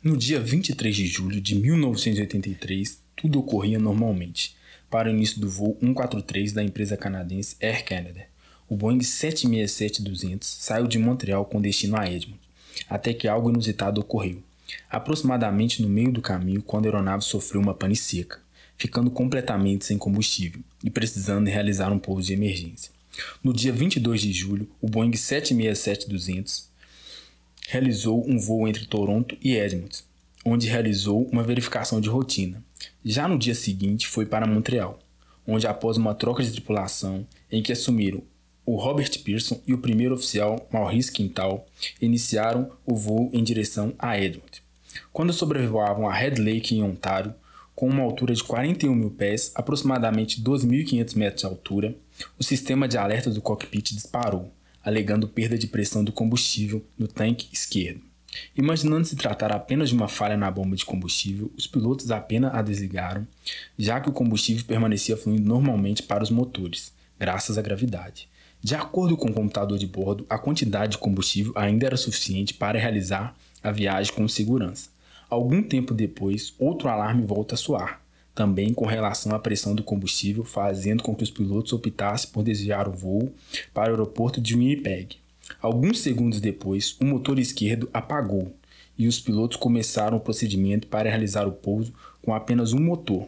No dia 23 de julho de 1983, tudo ocorria normalmente para o início do voo 143 da empresa canadense Air Canada. O Boeing 767-200 saiu de Montreal com destino a Edmonton, até que algo inusitado ocorreu. Aproximadamente no meio do caminho, quando a aeronave sofreu uma pane seca, ficando completamente sem combustível e precisando realizar um pouso de emergência. No dia 22 de julho, o Boeing 767-200 realizou um voo entre Toronto e Edmonton, onde realizou uma verificação de rotina. Já no dia seguinte, foi para Montreal, onde após uma troca de tripulação em que assumiram o Robert Pearson e o primeiro oficial Maurice Quintal, iniciaram o voo em direção a Edmonton. Quando sobrevoavam a Red Lake em Ontário, com uma altura de 41 mil pés, aproximadamente 2.500 metros de altura, o sistema de alerta do cockpit disparou, alegando perda de pressão do combustível no tanque esquerdo. Imaginando se tratar apenas de uma falha na bomba de combustível, os pilotos apenas a desligaram, já que o combustível permanecia fluindo normalmente para os motores, graças à gravidade. De acordo com o computador de bordo, a quantidade de combustível ainda era suficiente para realizar a viagem com segurança. Algum tempo depois, outro alarme volta a soar, também com relação à pressão do combustível, fazendo com que os pilotos optassem por desviar o voo para o aeroporto de Winnipeg. Alguns segundos depois, o motor esquerdo apagou e os pilotos começaram o procedimento para realizar o pouso com apenas um motor.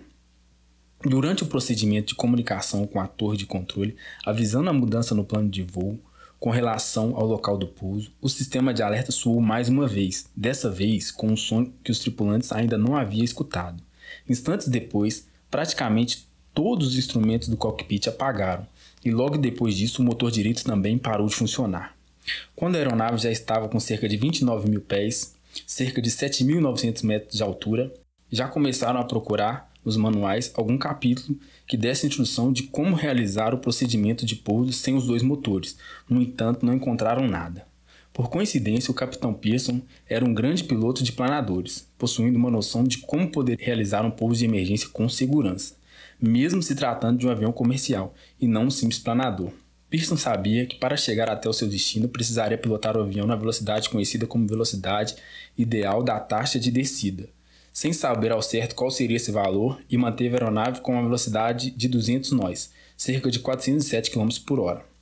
Durante o procedimento de comunicação com a torre de controle, avisando a mudança no plano de voo com relação ao local do pouso, o sistema de alerta soou mais uma vez, dessa vez com um som que os tripulantes ainda não haviam escutado. Instantes depois, praticamente todos os instrumentos do cockpit apagaram e logo depois disso o motor direito também parou de funcionar. Quando a aeronave já estava com cerca de 29 mil pés, cerca de 7.900 metros de altura, já começaram a procurar nos manuais algum capítulo que desse instrução de como realizar o procedimento de pouso sem os dois motores. No entanto, não encontraram nada. Por coincidência, o capitão Pearson era um grande piloto de planadores, possuindo uma noção de como poder realizar um pouso de emergência com segurança, mesmo se tratando de um avião comercial e não um simples planador. Pearson sabia que para chegar até o seu destino precisaria pilotar o avião na velocidade conhecida como velocidade ideal da taxa de descida, sem saber ao certo qual seria esse valor, e manteve a aeronave com uma velocidade de 200 nós, cerca de 407 km por hora.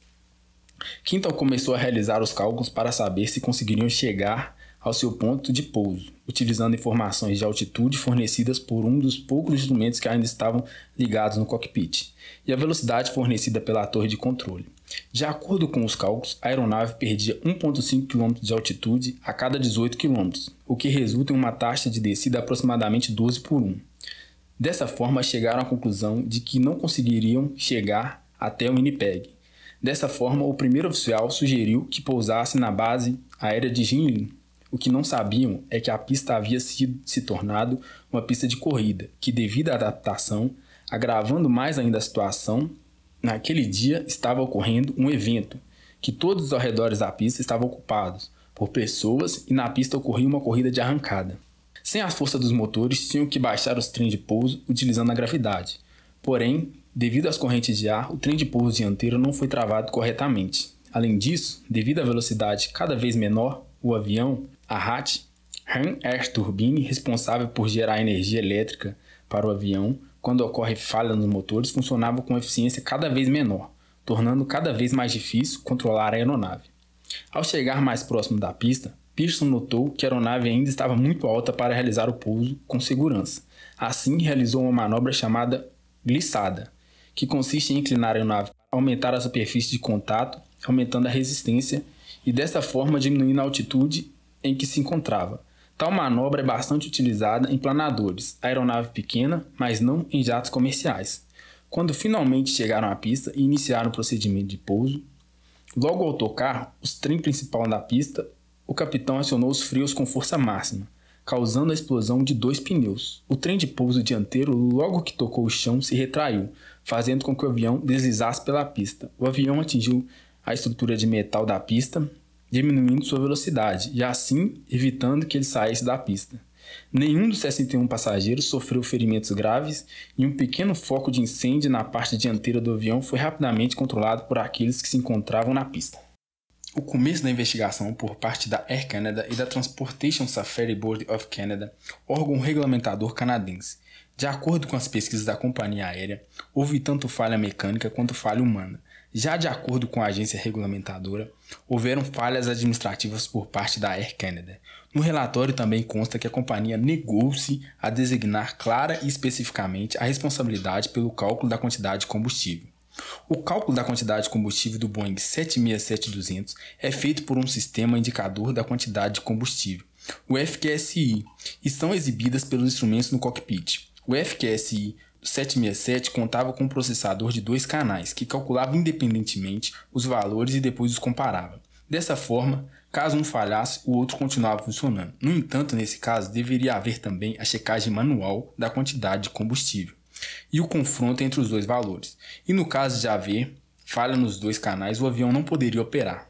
Quintal começou a realizar os cálculos para saber se conseguiriam chegar ao seu ponto de pouso, utilizando informações de altitude fornecidas por um dos poucos instrumentos que ainda estavam ligados no cockpit, e a velocidade fornecida pela torre de controle. De acordo com os cálculos, a aeronave perdia 1,5 km de altitude a cada 18 km, o que resulta em uma taxa de descida aproximadamente 12 por 1. Dessa forma, chegaram à conclusão de que não conseguiriam chegar até o Winnipeg. Dessa forma, o primeiro oficial sugeriu que pousasse na base aérea de Jinling. O que não sabiam é que a pista havia se tornado uma pista de corrida, que devido à adaptação, agravando mais ainda a situação, naquele dia estava ocorrendo um evento, que todos os arredores da pista estavam ocupados por pessoas e na pista ocorria uma corrida de arrancada. Sem a força dos motores, tinham que baixar os trens de pouso utilizando a gravidade. Porém, devido às correntes de ar, o trem de pouso dianteiro não foi travado corretamente. Além disso, devido à velocidade cada vez menor, o avião, a RAT, Ram Air Turbine, responsável por gerar energia elétrica para o avião, quando ocorre falha nos motores, funcionava com eficiência cada vez menor, tornando cada vez mais difícil controlar a aeronave. Ao chegar mais próximo da pista, Pearson notou que a aeronave ainda estava muito alta para realizar o pouso com segurança. Assim, realizou uma manobra chamada glissada, que consiste em inclinar a aeronave, aumentar a superfície de contato, aumentando a resistência e dessa forma diminuindo a altitude em que se encontrava. Tal manobra é bastante utilizada em planadores, aeronave pequena, mas não em jatos comerciais. Quando finalmente chegaram à pista e iniciaram o procedimento de pouso, logo ao tocar o trem principal da pista, o capitão acionou os freios com força máxima, causando a explosão de 2 pneus. O trem de pouso dianteiro, logo que tocou o chão, se retraiu, fazendo com que o avião deslizasse pela pista. O avião atingiu a estrutura de metal da pista, diminuindo sua velocidade e assim evitando que ele saísse da pista. Nenhum dos 61 passageiros sofreu ferimentos graves e um pequeno foco de incêndio na parte dianteira do avião foi rapidamente controlado por aqueles que se encontravam na pista. o começo da investigação por parte da Air Canada e da Transportation Safety Board of Canada, órgão regulamentador canadense. De acordo com as pesquisas da companhia aérea, houve tanto falha mecânica quanto falha humana. Já de acordo com a agência regulamentadora, houveram falhas administrativas por parte da Air Canada. No relatório também consta que a companhia negou-se a designar clara e especificamente a responsabilidade pelo cálculo da quantidade de combustível. O cálculo da quantidade de combustível do Boeing 767-200 é feito por um sistema indicador da quantidade de combustível, o FQSI, e são exibidas pelos instrumentos no cockpit. O FQSI 767 contava com um processador de 2 canais, que calculava independentemente os valores e depois os comparava. Dessa forma, caso um falhasse, o outro continuava funcionando. No entanto, nesse caso, deveria haver também a checagem manual da quantidade de combustível e o confronto entre os dois valores. E no caso de haver falha nos 2 canais, o avião não poderia operar.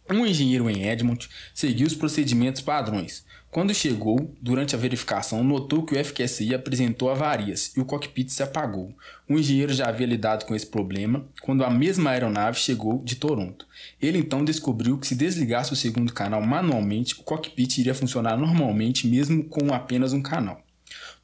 Um engenheiro em Edmonton seguiu os procedimentos padrões. Quando chegou, durante a verificação, notou que o FQSI apresentou avarias e o cockpit se apagou. O engenheiro já havia lidado com esse problema quando a mesma aeronave chegou de Toronto. Ele então descobriu que se desligasse o segundo canal manualmente, o cockpit iria funcionar normalmente mesmo com apenas um canal.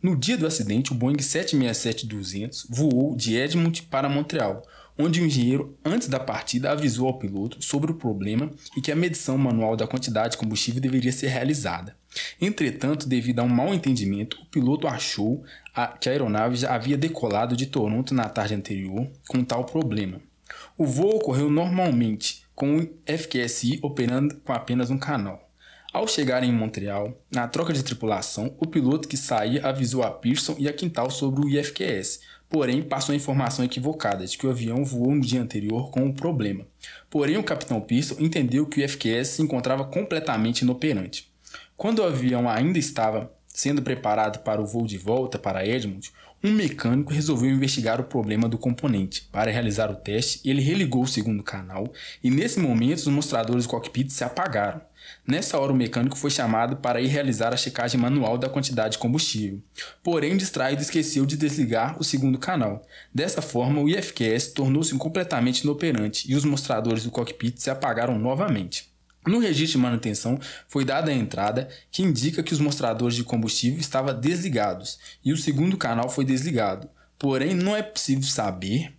No dia do acidente, o Boeing 767-200 voou de Edmonton para Montreal, onde o engenheiro, antes da partida, avisou ao piloto sobre o problema e que a medição manual da quantidade de combustível deveria ser realizada. Entretanto, devido a um mau entendimento, o piloto achou que a aeronave já havia decolado de Toronto na tarde anterior com tal problema. O voo ocorreu normalmente, com o FQSI operando com apenas um canal. Ao chegar em Montreal, na troca de tripulação, o piloto que saía avisou a Pearson e a Quintal sobre o IFQS, porém passou a informação equivocada de que o avião voou no dia anterior com o problema. Porém, o capitão Pearson entendeu que o IFQS se encontrava completamente inoperante. Quando o avião ainda estava sendo preparado para o voo de volta para Edmonton, um mecânico resolveu investigar o problema do componente. Para realizar o teste, ele religou o segundo canal e nesse momento os mostradores do cockpit se apagaram. Nessa hora o mecânico foi chamado para ir realizar a checagem manual da quantidade de combustível. Porém, distraído, esqueceu de desligar o segundo canal. Dessa forma, o IFQS tornou-se completamente inoperante e os mostradores do cockpit se apagaram novamente. No registro de manutenção foi dada a entrada que indica que os mostradores de combustível estavam desligados e o segundo canal foi desligado. Porém, não é possível saber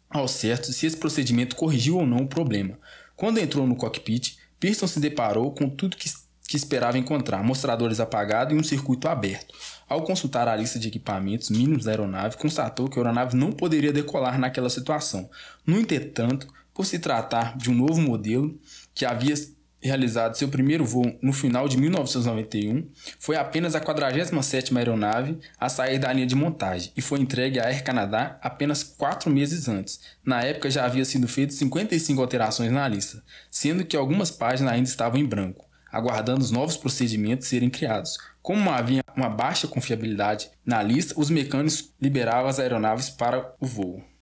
ao certo se esse procedimento corrigiu ou não o problema. Quando entrou no cockpit, Pearson se deparou com tudo que esperava encontrar, mostradores apagados e um circuito aberto. Ao consultar a lista de equipamentos mínimos da aeronave, constatou que a aeronave não poderia decolar naquela situação. No entretanto, por se tratar de um novo modelo que havia realizado seu primeiro voo no final de 1991, foi apenas a 47ª aeronave a sair da linha de montagem e foi entregue à Air Canada apenas 4 meses antes. Na época já havia sido feitas 55 alterações na lista, sendo que algumas páginas ainda estavam em branco, aguardando os novos procedimentos serem criados. Como havia uma baixa confiabilidade na lista, os mecânicos liberavam as aeronaves para o voo.